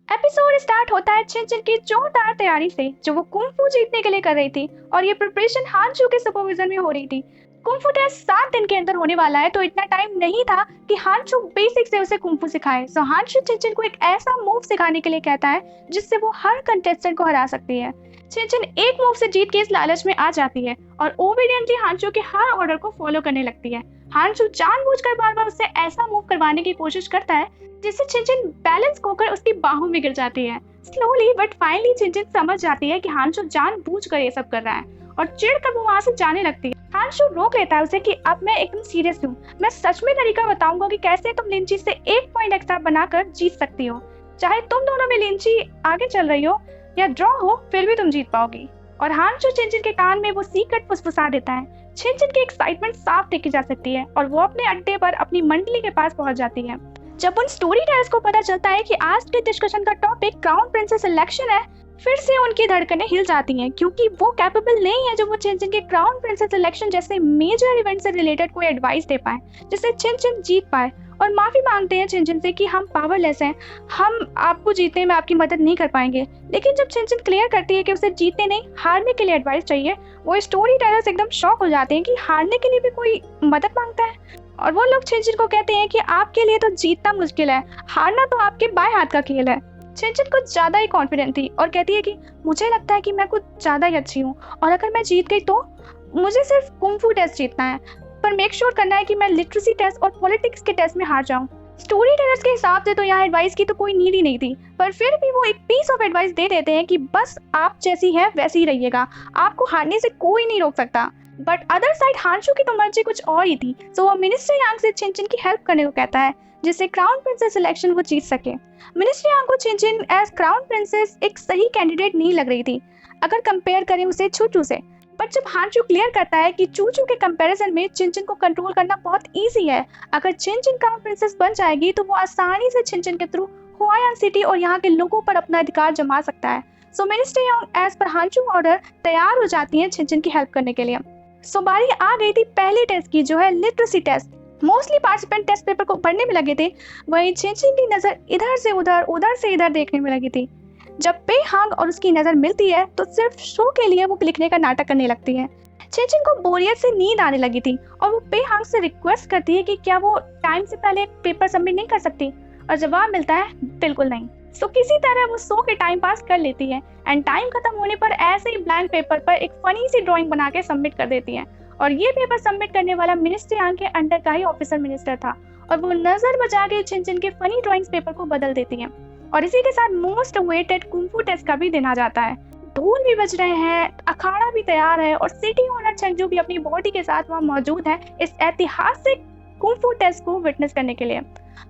Episode start होता है चिन की जोरदार तैयारी से जो वो कुंफू जीतने के लिए कर रही थी और ये प्रिपरेशन हानचू के सुपरविजन में हो रही थी। कुंफू टेस्ट 7 दिन के अंदर होने वाला है तो इतना टाइम नहीं था कि हानचू बेसिक से उसे कुंफू सिखाए। सो हानचू चिन को एक ऐसा मूव सिखाने के लिए कहता है जिससे वो हर कंटेस्टेंट को हरा सकती है। चिन एक मूव से जीत के इस लालच में आ जाती है और ओबीडियंटली हानचू के हर ऑर्डर को फॉलो करने लगती है। हानचू जानबूझकर बार बार उससे ऐसा मूव करवाने की कोशिश करता है जिससे चिन बैलेंस खोकर उसकी बाहों में गिर जाती है। स्लोली बट फाइनली चिन समझ जाती है कि हानचू जानबूझकर ये सब कर रहा है और चिढ़कर वो वहां से जाने लगती है। हानचू रोक लेता है उसे कि अब मैं एकदम सीरियस हूँ, मैं सच में तरीका बताऊंगा कि कैसे तुम लिंची से 1 पॉइंट एक्स्ट्रा बनाकर जीत सकती हो। चाहे तुम दोनों में लिंची आगे चल रही हो या ड्रॉ हो फिर भी तुम जीत पाओगी। और हानचू चिन के कान में वो सीक्रेट फुसफुसा देता है। चिन की एक्साइटमेंट साफ देखी जा सकती है और वो अपने अड्डे पर अपनी मंडली के पास पहुंच जाती है। जब उन स्टोरी टेलर्स को पता चलता है कि आज के डिस्कशन का टॉपिक क्राउन प्रिंसेस सिलेक्शन है, फिर से उनकी धड़कनें हिल जाती हैं क्योंकि वो कैपेबल नहीं है जो वो चिन के क्राउन प्रिंसेस सिलेक्शन जैसे मेजर इवेंट से रिलेटेड कोई एडवाइस दे पाए जिससे चिन जीत पाए। और माफी मांगते हैं चिन से कि हम पावरलेस हैं, हम आपको जीतने में आपकी मदद नहीं कर पाएंगे। लेकिन जब चिन क्लियर करती है कि उसे जीतने नहीं हारने के लिए एडवाइस चाहिए, वो स्टोरी टेलर्स एकदम शॉक हो जाते हैं कि हारने के लिए भी कोई मदद मांगता है। और वो लोग चिन को कहते हैं कि आपके लिए तो जीतना मुश्किल है, हारना तो आपके बाएं हाथ का खेल है। चिन कुछ ज्यादा ही कॉन्फिडेंट थी और कहती है कि मुझे लगता है कि मैं कुछ ज्यादा ही अच्छी हूँ और अगर मैं जीत गई तो मुझे सिर्फ कुंफू टेस्ट जीतना है, पर मेक श्योर करना है कि मैं लिटरेसी टेस्ट और पॉलिटिक्स के टेस्ट में हार जाऊं। स्टोरी टेलर्स के हिसाब से तो यहाँ एडवाइस की तो कोई नीड ही नहीं थी, पर फिर भी वो एक पीस ऑफ एडवाइस दे देते हैं कि बस आप जैसी है वैसी ही रहिएगा, आपको हारने से कोई नहीं रोक सकता। बट अदर साइड हानचू की तो मर्जी कुछ और ही थी, सो वो मिनिस्टर यांग से चिन की हेल्प करने को कहता है जिससे क्राउन प्रिंसेस सिलेक्शन वो जीत सके। मिनिस्टर यांग को चिन एज क्राउन प्रिंसेस एक सही कैंडिडेट नहीं लग रही थी अगर कंपेयर करें उसे चूचू से। बट जब हानचू क्लियर करता है कि चूचू के कंपैरिजन में चिन को कंट्रोल करना बहुत इजी है, अगर चिन क्राउन प्रिंसेस बन जाएगी तो वो आसानी से चिन के थ्रू हुआयान सिटी और यहाँ के लोगों पर अपना अधिकार जमा सकता है। सो मिनिस्टर यांग एज पर हानचू ऑर्डर तैयार हो जाती है चिन की हेल्प करने के लिए। सो बारी आ गई थी पहले टेस्ट की जो है literacy test. Mostly participant test paper को पढ़ने में लगे थे, वहीं चिन की नजर इधर से उधर से इधर देखने में लगी थी। जब पे हांग और उसकी नजर मिलती है तो सिर्फ शो के लिए वो लिखने का नाटक करने लगती है। चिन को बोरियत से नींद आने लगी थी और वो पे हांग से रिक्वेस्ट करती है कि क्या वो टाइम से पहले पेपर सबमिट नहीं कर सकती, और जवाब मिलता है बिल्कुल नहीं। सो किसी तरह वो सो के टाइम पास कर लेती है एंड टाइम खत्म होने पर ऐसे ही ब्लैंक पेपर पर एक फनी सी ड्राइंग बना के सबमिट कर देती है। और ये पेपर सबमिट करने वाला मिनिस्टर यांग के अंडर का ही ऑफिसर मिनिस्टर था और वो नजर बचा के चिन के फनी ड्राइंग्स पेपर को बदल देती है। और इसी के साथ मोस्ट अवेटेड कुंफू टेस्ट का भी दिन आ जाता है। ढोल भी बज रहे हैं, अखाड़ा भी तैयार है और सिटी ओनर चंगजू भी अपनी बॉडी के साथ वहाँ मौजूद है इस ऐतिहासिक कुंफू टेस्ट को विटनेस करने के लिए।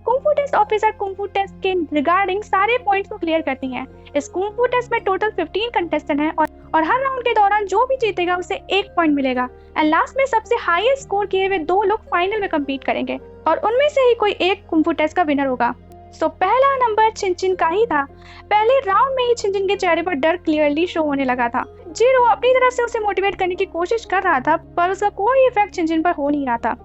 Kung fu test officer kung fu test के रिगार्डिंग सारे पॉइंट्स को क्लियर करती हैं। इस कुंफू टेस्ट में टोटल 15 कंटेस्टेंट हैं और हर राउंड के दौरान जो भी जीतेगा उसे 1 पॉइंट मिलेगा एंड लास्ट में सबसे हाईएस्ट स्कोर किए हुए 2 लोग फाइनल में कम्पीट करेंगे और उनमें से ही कोई एक कुंफू टेस्ट का विनर होगा। सो पहला नंबर चिन का ही था। पहले राउंड में ही चिन के चेहरे पर डर क्लियरली शो होने लगा था। जीरो अपनी तरफ से उसे मोटिवेट करने की कोशिश कर रहा था पर उसका कोई इफेक्ट चिन पर हो नहीं रहा था।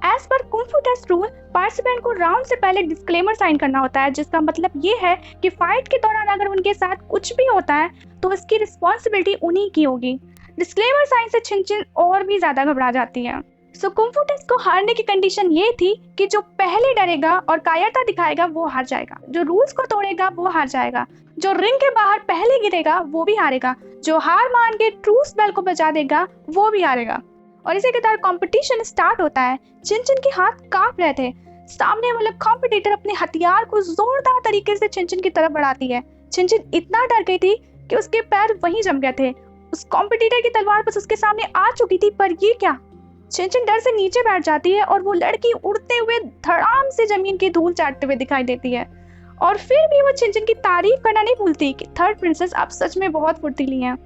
As per kung fu test rule, participant को राउंड से पहले डिस्क्लेमर साइन करना होता है जिसका मतलब ये है कि फाइट के दौरान अगर उनके साथ कुछ भी होता है तो इसकी रिस्पॉन्सिबिलिटी उन्हीं की होगी। डिस्क्लेमर साइन से चिन और भी ज्यादा घबरा जाती है। सो कुंफू टेस्ट को हारने की कंडीशन ये थी कि जो पहले डरेगा और कायरता दिखाएगा वो हार जाएगा, जो रूल्स को तोड़ेगा वो हार जाएगा, जो रिंग के बाहर पहले गिरेगा वो भी हारेगा, जो हार मान के ट्रूस बेल को बचा देगा वो भी हारेगा। और इसी के तहत कंपटीशन स्टार्ट होता है। चिन के हाथ कांप रहे थे। सामने वाला कॉम्पिटिटर अपने हथियार को जोरदार तरीके से चिन की तरफ बढ़ाती है। चिन इतना डर गई थी कि उसके पैर वहीं जम गए थे। उस कॉम्पिटिटर की तलवार बस उसके सामने आ चुकी थी, पर ये क्या। चिन डर से नीचे बैठ जाती है और वो लड़की उड़ते हुए धड़ाम से जमीन की धूल चाटते हुए दिखाई देती है। और फिर भी वो चिन की तारीफ करना नहीं भूलती कि थर्ड प्रिंसेस आप सच में बहुत फुर्तीली हैं।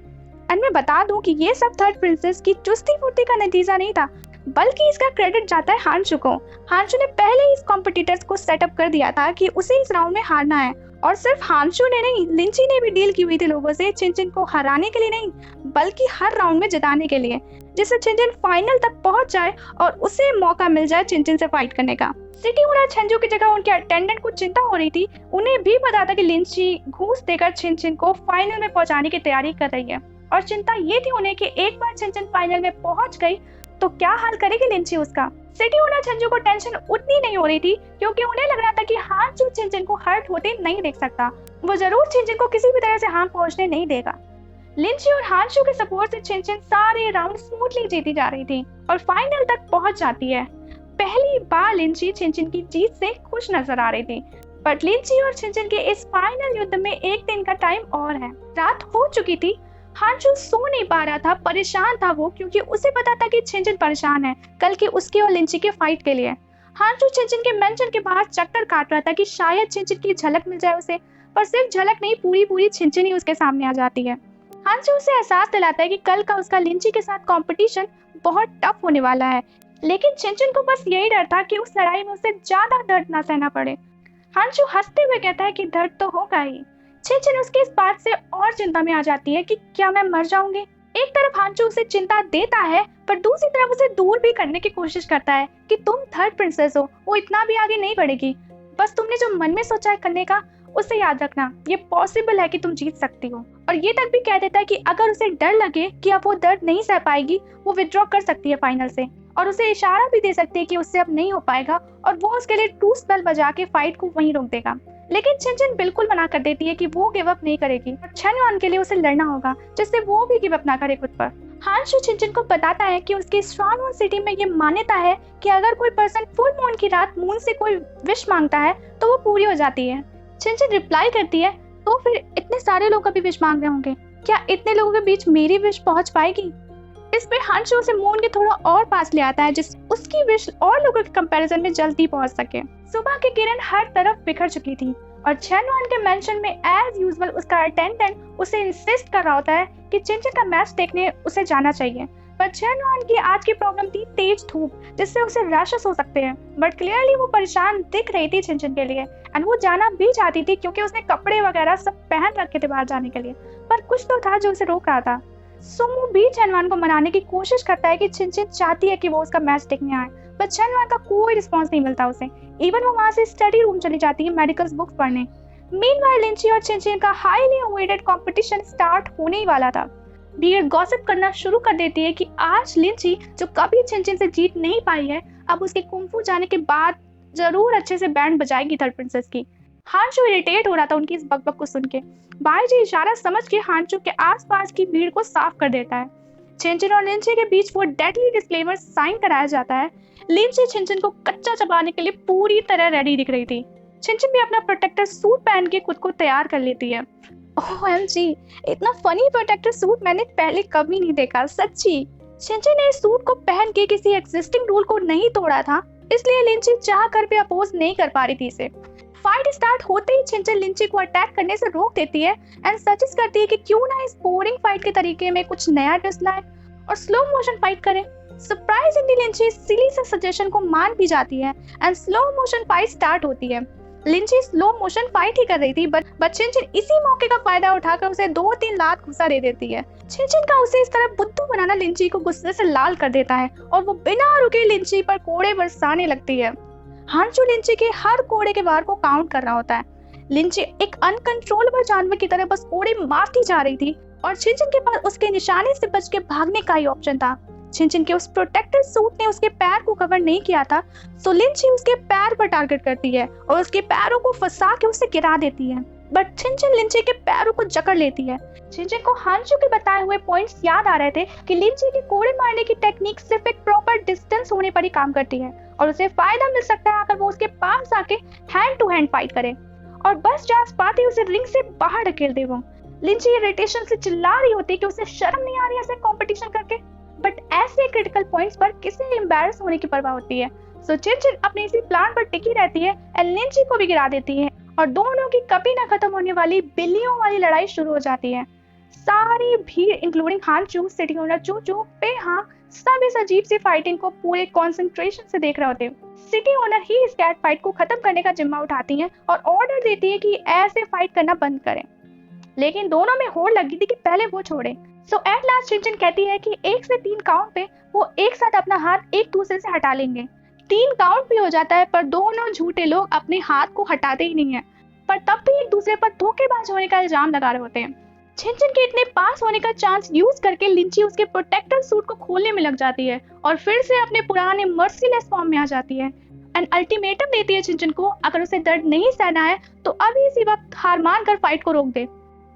एंड मैं बता दूं कि ये सब थर्ड प्रिंसेस की चुस्ती फुर्ती का नतीजा नहीं था, बल्कि इसका क्रेडिट जाता है हानचू को। हानचू ने पहले ही इस कॉम्पिटिटर्स को सेटअप कर दिया था कि उसे इस राउंड में हारना है और सिर्फ हांशू ने नहीं, लिंची ने भी डील की हुई थी लोगों से चिनचिन को हराने के लिए नहीं, बल्कि हर राउंड में जिताने के लिए, जिससे चिनचिन फाइनल तक पहुंच जाए और उसे मौका मिल जाए चिनचिन से फाइट करने का। सिटी ओनर छंजू की जगह उनके अटेंडेंट को चिंता हो रही थी। उन्हें भी पता था कि लिंची घूस देकर चिनचिन को फाइनल में पहुंचाने की तैयारी कर रही है, और चिंता ये थी उन्हें कि एक बार चिनचिन फाइनल में पहुंच गई तो क्या हाल करेगी लिंची उसका। सिटी ओनर छंजू को टेंशन उतनी नहीं हो रही थी, क्योंकि उन्हें लग रहा था कि हांशू चिनचिन को हर्ट होते नहीं देख सकता। वो जरूर चिनचिन को किसी भी तरह से हार्म पहुंचने नहीं देगा। लिंची और हांशू के सपोर्ट से चिनचिन सारे राउंड स्मूथली जीती जा रही थी और फाइनल तक पहुंच जाती है। पहली बार लिंची चिनचिन की जीत से खुश नजर आ रही थी, बट लिंची और चिनचिन के इस फाइनल युद्ध में एक दिन का टाइम और है। रात हो चुकी थी। हांशू सो नहीं पा रहा था, परेशान था वो, क्योंकि उसे पता था कि चिनचिन परेशान है कल की उसकी और लिंची के फाइट के लिए। हांशू चिनचिन के मेंशन के बाहर चक्कर काट रहा था कि शायद चिनचिन की झलक मिल जाए उसे, पर सिर्फ झलक नहीं, पूरी चिनचिन ही उसके सामने आ जाती है। हांशू उसे एहसास दिलाता है कि कल का उसका लिंची के साथ कंपटीशन बहुत टफ होने वाला है, लेकिन चिनचिन को बस यही डर था कि उस लड़ाई में उसे ज्यादा दर्द ना सहना पड़े। हांशू हंसते हुए कहता है कि दर्द तो होगा ही। चिनचिन उसकी इस बात से और चिंता में आ जाती है कि क्या मैं मर जाऊंगी। एक तरफ हांशू उसे चिंता देता है, पर दूसरी तरफ उसे दूर भी करने की कोशिश करता है कि तुम थर्ड प्रिंसेस हो, वो इतना भी आगे नहीं बढ़ेगी। बस तुमने जो मन में सोचा है करने का, उसे याद रखना, ये पॉसिबल है कि तुम जीत सकती हो। और ये तक भी कह देता है कि अगर उसे डर लगे कि अब वो दर्द नहीं सह पाएगी, वो विथड्रॉ कर सकती है फाइनल से, और उसे इशारा भी दे सकती है कि उससे अब नहीं हो पाएगा, और वो उसके लिए ट्रू स्पेल बजा के फाइट को वहीं रोक देगा। लेकिन चिनचिन बिल्कुल मना कर देती है कि वो गिव अप नहीं करेगी, और छेनयुआन के लिए उसे लड़ना होगा, जिससे वो भी गिव अप ना करे खुद पर। हांशू चिनचिन को बताता है कि उसकी स्वानमून सिटी में ये मान्यता है कि अगर कोई पर्सन फुल मून की रात मून से कोई विश मांगता है तो वो पूरी हो जाती है। चिनचिन रिप्लाई करती है, तो फिर इतने सारे लोग अभी विश मांग रहे होंगे, क्या इतने लोगों के बीच मेरी विश पहुंच पाएगी? इस पे हांशू उसे मून के थोड़ा और पास ले आता है, जिससे उसकी विश और लोगों के कंपैरिजन में जल्दी पहुंच सके। सुबह की किरण हर तरफ बिखर चुकी थी, और छेनयुआन के मेंशन में एज यूजुअल उसका अटेंडेंट उसे इंसिस्ट कर रहा होता है कि चिनचिन का मैच देखने उसे जाना चाहिए। पर छेनयुआन की आज की प्रॉब्लम थी तेज धूप, जिससे उसे रैशेस हो सकते हैं, बट क्लियरली वो परेशान दिख रही थी चिनचिन के लिए, एंड वो जाना भी चाहती थी क्योंकि उसने कपड़े वगैरह सब पहन रखे थे बाहर जाने के लिए, पर कुछ तो था जो उसे रोक रहा था। सुमो भी छेनयुआन को मनाने की कोशिश करता है कि चिनचिन चाहती है कि वो उसका मैच देखने आए, पर छेनयुआन का कोई रिस्पॉन्स नहीं मिलता उसे। इवन वो वहां से स्टडी रूम चली जाती है मेडिकल बुक्स पढ़ने। मीनवाइल लिंची और चिनचिन का हाईली अवेटेड कंपटीशन स्टार्ट होने ही वाला था। भीड़ गॉसिप करना शुरू कर देती है कि आज लिंची, जो कभी चिनचिन से जीत नहीं पाई है, अब उसके कुंफू जाने के बाद जरूर अच्छे से बैंड बजाएगी थर्ड प्रिंसेस की। हांशू इरिटेट हो रहा था उनकी इस बकबक को सुन के। बाईजी इशारा समझ के हांशू के आसपास की भीड़ को साफ कर देता है। चिनचिन और लिंची के बीच वो डेडली डिस्क्लेमर साइन कराया जाता है। लिंची चिनचिन को कच्चा चबाने के लिए पूरी तरह रेडी दिख रही थी। चिनचिन भी अपना प्रोटेक्टर सूट पहन के खुद को तैयार कर लेती है। OMG, इतना फनी प्रोटेक्टर सूट मैंने पहले कभी नहीं देखा, सच्ची। चिनचिन ने इस सूट को पहन के किसी एग्जिस्टिंग रूल को नहीं तोड़ा था, इसलिए लिंची चाह कर भी अपोज नहीं कर पा रही थी इसे। फाइट स्टार्ट होते ही चिनचिन लिंची को अटैक करने से रोक देती है एंड सजेस्ट करती है कि क्यों ना इस बोरिंग फाइट के तरीके में कुछ नया ट्विस्ट लाए और स्लो मोशन फाइट करें। सरप्राइजिंगली लिंची सिली से सजेशन को मान भी जाती है and slow motion fight start होती है। लिंची स्लो मोशन फाइट ही कर रही थी, बट चिनचिन इसी मौके का फायदा उठाकर उसे 2-3 लात घुसा दे देती है। चिनचिन का उसे इस तरह बुद्धू बनाना लिंची को गुस्से से लाल कर देता है और वो बिना रुके लिंची पर कोड़े बरसाने लगती है। हांशू लिंची के हर कोड़े के वार को काउंट कर रहा होता है। लिंची एक अनकंट्रोलेबल जानवर की तरह बस कोड़े मारती जा रही थी, और चिनचिन के पास उसके निशाने से बच के भागने का ही ऑप्शन था। चिनचिन के उस प्रोटेक्टर सूट ने उसके पैर को कवर नहीं किया था, सो लिंची उसके पैर पर टारगेट करती है और उसके पैरों को फंसा के उसे गिरा देती है, बट चिनचिन लिंची के पैरों को जकड़ लेती है। चिनचिन को हांशू के बताए हुए पॉइंट्स याद आ रहे थे कि लिंची के कोड़े मारने की टेक्निक सिर्फ एक प्रॉपर डिस्टेंस होने पर ही काम करती है, और उसे फायदा मिल सकता है अगर वो उसके पास आके हैंड टू हैंड फाइट करे, और बस जास पाते उसे रिंग से बाहर ढकेल दे। वो लिंची इरिटेशन से चिल्ला रही होती है कि उसे शर्म नहीं आ रही ऐसे कंपटीशन करके, बट ऐसे क्रिटिकल पॉइंट्स पर किसे एम्बैरस होने की परवाह होती है। सो चिनचिन अपने इसी प्लान पर टिकी रहती है एंड लिंची को भी गिरा देती है, और दोनों की कभी न खत्म होने वाली बिल्लियों वाली लड़ाई शुरू हो जाती है। सारी भीड़ इंक्लूडिंग हांशू, सिटी ओनर चूचू, पेहा, सब इस अजीब सी फाइटिंग को पूरे कंसंट्रेशन से देख रहे होते। सिटी ओनर ही इस कैट फाइट को खत्म करने का जिम्मा उठाती हैं और ऑर्डर देती है कि ऐसे फाइट करना बंद करें, लेकिन दोनों में होड़ लगी थी कि पहले वो छोड़े। सो एट लास्ट चिंचिन कहती है कि 1 से 3 काउंट पे वो एक साथ अपना हाथ एक दूसरे से हटा लेंगे। 3 काउंट भी हो जाता है पर दोनों झूठे लोग अपने हाथ को हटाते ही नहीं है, पर तब भी एक दूसरे पर धोखेबाज होने का इल्जाम लगा रहे होते हैं। चिंचिन के इतने पास होने का चांस यूज करके लिंची उसके प्रोटेक्टर सूट को खोलने में लग जाती है और फिर से अपने पुराने मर्सीलेस फॉर्म में आ जाती है एंड अल्टीमेटम देती है चिंचिन को अगर उसे दर्द नहीं सहना है तो अभी इसी वक्त हार मान कर फाइट को रोक दे।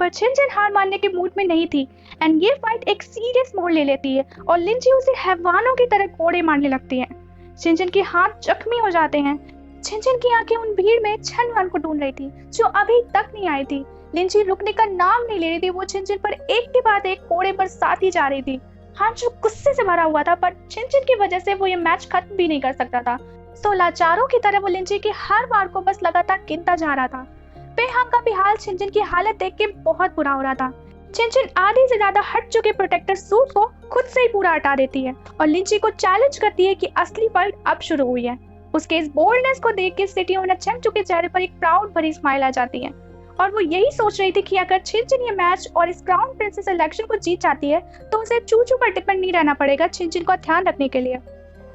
पर चिंचिन हार मानने के मूड में नहीं थी एंड ये फाइट एक सीरियस मोड़ ले लेती है और लिंची उसे हैवानों की तरह कोड़े मारने लगती है। चिंचिन के हाथ जख्मी हो जाते हैं। चिंचिन की आंखें उन भीड़ में छनवान को ढूंढ रही थी जो अभी तक नहीं आई थी। लिंची रुकने का नाम नहीं ले रही थी। वो चिंचिन पर एक के बाद एक कोड़े बरसाती जा रही थी। हांचू गुस्से से भरा हुआ था पर चिंचिन की वजह से वो ये मैच खत्म भी नहीं कर सकता था। सो लाचारों की तरह वो लिंची की हर बार को बस लगातार गिनता जा रहा था। पेहांग का भी हाल चिंचिन की हालत देख के बहुत बुरा हो रहा था। चिंचिन आधे से ज्यादा हट चुके प्रोटेक्टर सूट को खुद से ही पूरा हटा देती है और लिंची को चैलेंज करती है कि असली फाइट अब शुरू हुई है। उसके इस बोल्डनेस को देख के सिटी ओनर चेंचू के चेहरे पर एक प्राउड भरी स्माइल आ जाती है और वो यही सोच रही थी कि अगर चिंचिन ये मैच और इस क्राउन प्रिंसेस इलेक्शन को जीत जाती है तो उसे चूचू पर डिपेंड नहीं रहना पड़ेगा चिंचिन का ध्यान रखने के लिए।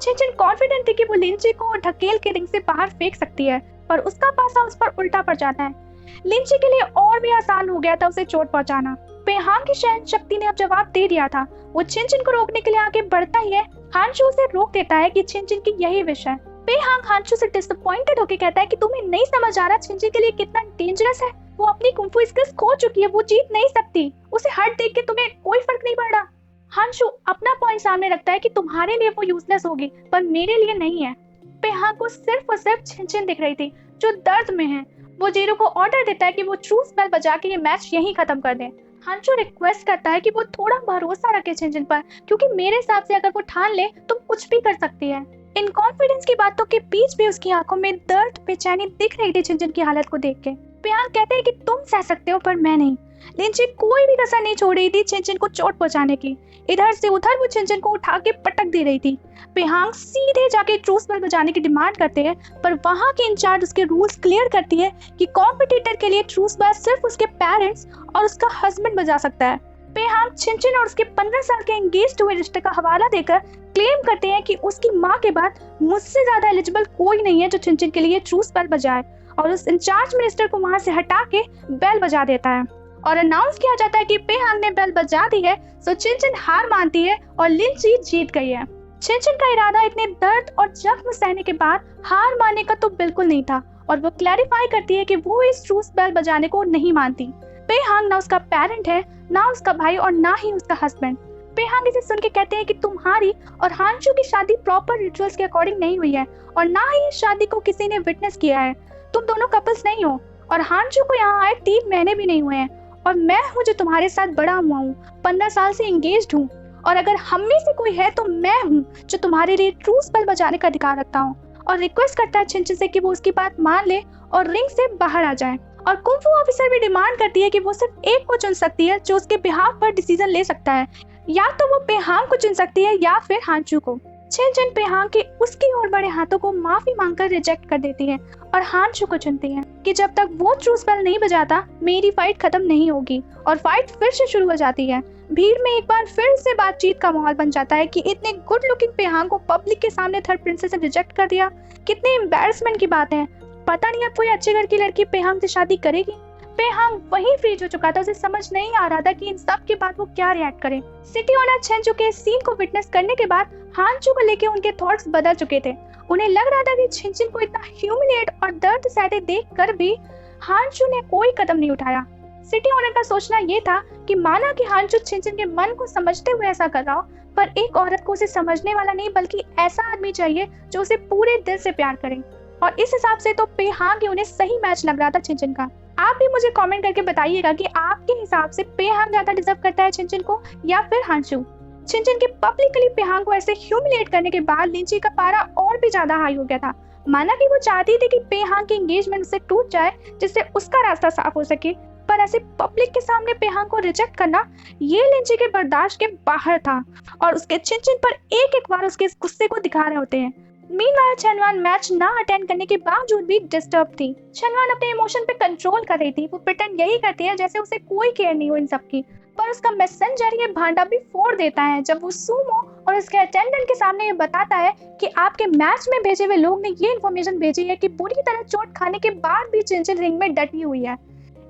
चिंचिन कॉन्फिडेंट थी कि वो लिंची को ढकेल के रिंग से बाहर फेंक सकती है पर उसका पासा उस पर उल्टा पड़ जाता है। लिंची के लिए और भी आसान हो गया था उसे चोट पहुंचाना। पेहांग की शहन शक्ति ने अब जवाब दे दिया था। वो चिंचिन को रोकने के लिए आगे बढ़ता ही है। हांचू उसे रोक देता है कि चिंचिन की यही विश है। पेहांग हांचू से डिसअपॉइंटेड होकर कहता है कि तुम्हें नहीं समझ आ रहा चिंचिन के लिए कितना डेंजरस है। वो अपनी कुंफू स्किल्स खो चुकी है, वो जीत नहीं सकती। उसे हट देख के तुम्हें कोई फर्क नहीं पड़ रहा। हांचू अपना पॉइंट सामने रखता है कि तुम्हारे लिए वो यूजलेस होगी पर मेरे लिए नहीं है। पेहांग को सिर्फ और सिर्फ चिंचिन दिख रही थी जो दर्द में है। वो जीरो को ऑर्डर देता है कि वो ट्रूस बेल बजा के ये मैच यहीं खत्म कर दे। हांचू रिक्वेस्ट करता है कि वो थोड़ा भरोसा रखे चिंचिन पर क्योंकि मेरे हिसाब से अगर वो ठान ले तो कुछ भी कर सकती है। इन कॉन्फिडेंस की बातों के बीच भी उसकी आंखों में दर्द बेचैनी दिख रही थी चिंचिन की हालत को देख के। पेहांग कहते हैं कि तुम सह सकते हो पर मैं नहीं। लिंची कोई भी कसर नहीं छोड़ रही थी चिंचिन को चोट पहुंचाने की। इधर से उधर वो चिंचिन को उठा के पटक दे रही थी। पेहांग सीधे जाके ट्रूस बेल बजाने की डिमांड करते हैं पर वहां के इंचार्ज उसके रूल्स क्लियर करती है कि कॉम्पिटिटर के लिए ट्रूस बेल सिर्फ उसके पेरेंट्स और उसका हस्बैंड बजा सकता है। पेहांग चिंचिन और उसके 15 साल के एंगेज्ड हुए रिश्ते का हवाला देकर क्लेम करते हैं कि उसकी माँ के बाद मुझसे ज्यादा एलिजिबल कोई नहीं है जो चिंचिन के लिए ट्रूस बेल बजाए और उस इंचार्ज मिनिस्टर को वहां से हटा के बेल बजा देता है और अनाउंस किया जाता है कि पेहांग ने बेल बजा दी है। सो चिंचिन हार मानती है और लिंची जीत गई है। चिंचिन का इरादा इतने दर्द और जख्म सहने के बाद हार मानने का तो बिल्कुल नहीं था और वो क्लैरिफाई करती है कि वो इस ट्रूस बेल बजाने को नहीं मानती। पेहांग ना उसका पेरेंट है, ना उसका भाई और ना ही उसका हस्बैंड। पेहांग इसे सुन के कहते हैं कि तुम्हारी और हांचू की शादी प्रॉपर रिचुअल्स के अकॉर्डिंग नहीं हुई है और ना ही इस शादी को किसी ने विटनेस किया है। तुम दोनों कपल्स नहीं हो और हांचू को यहाँ आए 3 महीने भी नहीं हुए हैं और मैं हूँ जो तुम्हारे साथ बड़ा हुआ हूँ, 15 साल से एंगेज्ड हूँ और अगर हम में से कोई है तो मैं हूँ जो तुम्हारे लिए ट्रूस बेल बजाने का अधिकार रखता हूँ। और रिक्वेस्ट करता है चिंचिन से कि वो उसकी बात मान ले और रिंग से बाहर आ जाए। और कुंफू ऑफिसर भी डिमांड करती है कि वो सिर्फ एक को चुन सकती है जो उसके बिहाफ पर डिसीजन ले सकता है, या तो वो पेहांग को चुन सकती है या फिर हांचू को। चिंचिन पेहांग के उसकी ओर बड़े हाथों को माफी मांगकर रिजेक्ट कर देती है और हांचू को चुनती है कि जब तक वो ट्रूस बेल नहीं बजाता मेरी फाइट खत्म नहीं होगी। और फाइट फिर से शुरू हो जाती है। भीड़ में एक बार फिर से बातचीत का माहौल बन जाता है कि इतने गुड लुकिंग पेहांग को पब्लिक के सामने थर्ड प्रिंसेस ने रिजेक्ट कर दिया। कितने एम्बैरसमेंट की बात है। पता नहीं अब कोई अच्छे घर की लड़की पेहांग से शादी करेगी। पेहांग वही फ्रीज हो चुका था, उसे समझ नहीं आ रहा था कि इन सब के बाद वो क्या रिएक्ट करे। सिटी ओनर चेंचू के सीन को विटनेस करने के बाद हांचू को लेके उनके थॉट्स बदल चुके थे। उन्हें लग रहा था कि चिंचिन को इतना ह्यूमिलिएट और दर्द सहते देखकर भी हांचू ने कोई कदम नहीं उठाया। सिटी ओनर का सोचना ये था कि माना कि हांचू चिंचिन के मन को समझते हुए ऐसा कर रहा हो, पर एक औरत को उसे समझने वाला नहीं बल्कि ऐसा आदमी चाहिए जो उसे पूरे दिल से प्यार करे। और इस हिसाब से तो पेहांग ही उन्हें सही मैच लग रहा था चिंचिन का। आप भी मुझे कमेंट करके बताइएगा कि आपके हिसाब से पेहांग ज्यादा डिजर्व करता है चिंचिन को या फिर हांचू। चिंचिन के पब्लिकली पेहांग को ऐसे ह्यूमिलेट करने के बाद लिंची का पारा और भी ज्यादा हाई हो गया था। माना कि वो चाहती थी कि पेहांग की एंगेजमेंट से टूट जाए जिससे उसका रास्ता साफ हो सके, पर ऐसे पब्लिक के सामने पेहांग को रिजेक्ट करना ये लिंची के बर्दाश्त के बाहर था और उसके चिन पर एक एक बार उसके इस गुस्से को दिखा रहे होते हैं। मीनवाइल चनवान मैच ना अटेंड करने के बावजूद भी डिस्टर्ब थी। चनवान अपने इमोशन पे कंट्रोल कर रही थी। वो प्रिटेंड यही करती है जैसे उसे कोई केयर नहीं हो इन सब की, पर उसका मैसेंजर ये भांडा भी फोड़ देता है जब वो सूमो और उसके अटेंडेंट के सामने ये बताता है कि आपके मैच में भेजे हुए लोग ने ये इन्फॉर्मेशन भेजी है कि बुरी तरह चोट खाने के बाद भी चिंचिन रिंग में डटी हुई है।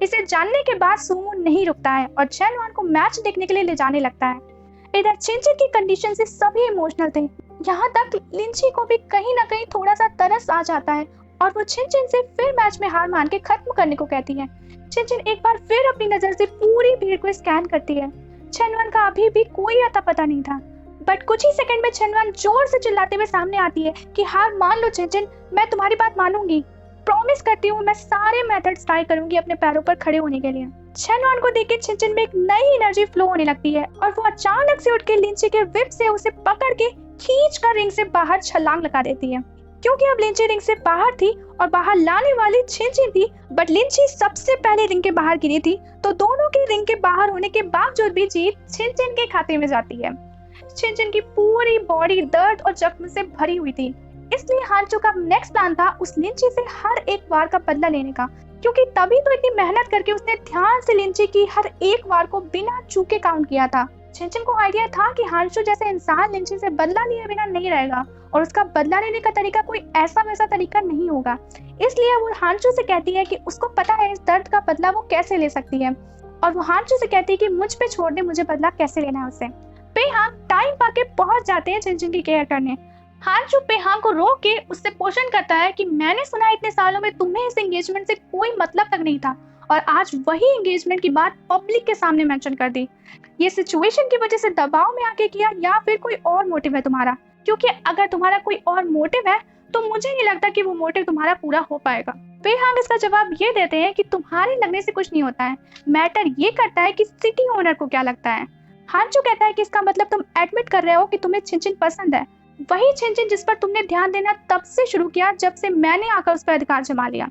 इसे जानने के बाद सूमो नहीं रुकता है और चनवान को मैच देखने के लिए ले जाने लगता है। इधर चिंचिन की कंडीशन से सभी इमोशनल थे, यहाँ तक लिंची को भी कहीं ना कहीं थोड़ा सा तरस आ जाता है और वो चिंचिन से फिर मैच में हार मान के खत्म करने को कहती है। चिंचिन एक बार फिर अपनी नजर से पूरी भीड़ को स्कैन करती है। चनवान का अभी भी कोई अता पता नहीं था, बट कुछ ही सेकंड में चनवान जोर से चिल्लाते हुए सामने आती है कि हार मान लो चिंचिन, मैं तुम्हारी बात मानूंगी, प्रॉमिस करती हूँ मैं सारे मेथड्स ट्राई करूंगी अपने पैरों पर खड़े होने के लिए। चनवान को देख के चिंचिन में एक नई एनर्जी फ्लो होने लगती है और वो अचानक से उठ के लिंची के विप से उसे पकड़ के खींच कर रिंग से बाहर छलांग लगा देती है। क्योंकि अब लिंची रिंग से बाहर थी और बाहर लाने वाली चिंचिन थी, बट लिंची सबसे पहले रिंग के बाहर गिरी थी, तो दोनों के रिंग के बाहर होने के बावजूद भी जीत चिंचिन के खाते में जाती है। चिंचिन की पूरी बॉडी दर्द और जख्म से भरी हुई थी, इसलिए हांचो का नेक्स्ट प्लान था उस लिंची से हर एक वार का बदला लेने का, क्योंकि तभी तो इतनी मेहनत करके उसने ध्यान से लिंची की हर एक वार को बिना चूके काउंट किया था। चिंचिन को आइडिया था कि हांचो जैसे इंसान लिंची से बदला लिए बिना नहीं रहेगा और उसका बदला लेने का तरीका कोई ऐसा वैसा तरीका नहीं होगा, इसलिए वो हांचो से कहती है कि उसको पता है इस दर्द का बदला वो कैसे ले सकती है, और वो हांचो से कहती है कि मुझ पे छोड़ दे, मुझे बदला कैसे लेना है उससे। पेहांग टाइम पाके पहुंच जाते हैं चिंचिन की केयर करने। हांचो पेहांग को रोक के उससे क्वेश्चन करता है कि मैंने सुना इतने सालों में तुम्हें इस एंगेजमेंट से कोई मतलब तक नहीं था और आज वही एंगेजमेंट की बात पब्लिक के सामने मेंशन कर दी। ये सिचुएशन की वजह से दबाव में आके किया या फिर कोई और मोटिव है तुम्हारा? क्योंकि अगर तुम्हारा कोई और मोटिव है तो मुझे नहीं लगता कि वो मोटिव तुम्हारा पूरा हो पाएगा। पेहांग इसका जवाब ये देते हैं कि तुम्हारे लगने से कुछ नहीं होता है, मैटर ये करता है कि सिटी ओनर को क्या लगता है। हांचो कहता है कि इसका मतलब तुम एडमिट कर रहे हो कि तुम्हें चिंचिन पसंद है, वही चिंचिन जिस पर तुमने ध्यान देना तब से शुरू किया जब से मैंने आकर उस पर अधिकार जमा लिया।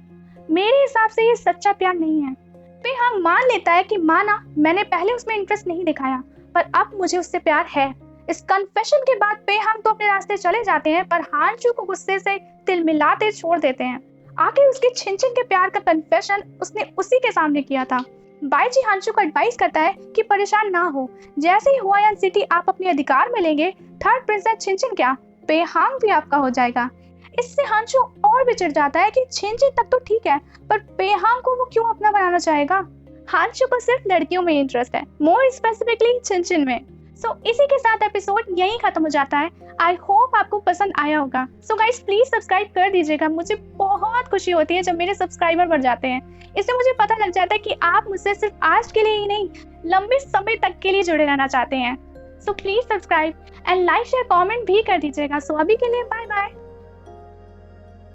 मेरे हिसाब से ये सच्चा प्यार नहीं है। पेहांग मान लेता है कि माना मैंने पहले उसमें इंटरेस्ट नहीं दिखाया, पर अब मुझे उससे प्यार है। इस कन्फेशन के बाद पेहांग तो अपने रास्ते चले जाते हैं, पर हांचो को गुस्से से तिलमिलाते छोड़ देते हैं। आखिर उसके चिंचिन के प्यार का कन्फेशन उसने उसी के सामने किया था। बाईजी हांचो को एडवाइस करता है कि परेशान ना हो, जैसे ही हुआयान सिटी आप अपने अधिकार में लेंगे, थर्ड प्रिंसेस चिंचिन क्या पेहांग भी आपका हो जाएगा। इससे हांचो और भी चिढ़ जाता है कि चिंचिन तक तो ठीक है, पर पेहांग को वो क्यों अपना बनाना चाहेगा। हांचो को सिर्फ लड़कियों में इंटरेस्ट है, मोर स्पेसिफिकली चिंचिन में। सो इसी के साथ एपिसोड यहीं खत्म हो जाता है। आई होप आपको पसंद आया होगा। सो गाइस प्लीज सब्सक्राइब कर दीजिएगा, मुझे बहुत खुशी होती है जब मेरे सब्सक्राइबर बढ़ जाते हैं। इससे मुझे पता लग जाता है कि आप मुझसे सिर्फ आज के लिए ही नहीं, लंबे समय तक के लिए जुड़े रहना चाहते हैं। So please subscribe and like share comment भी कर दीजिएगा। सो अभी के लिए बाय बाय।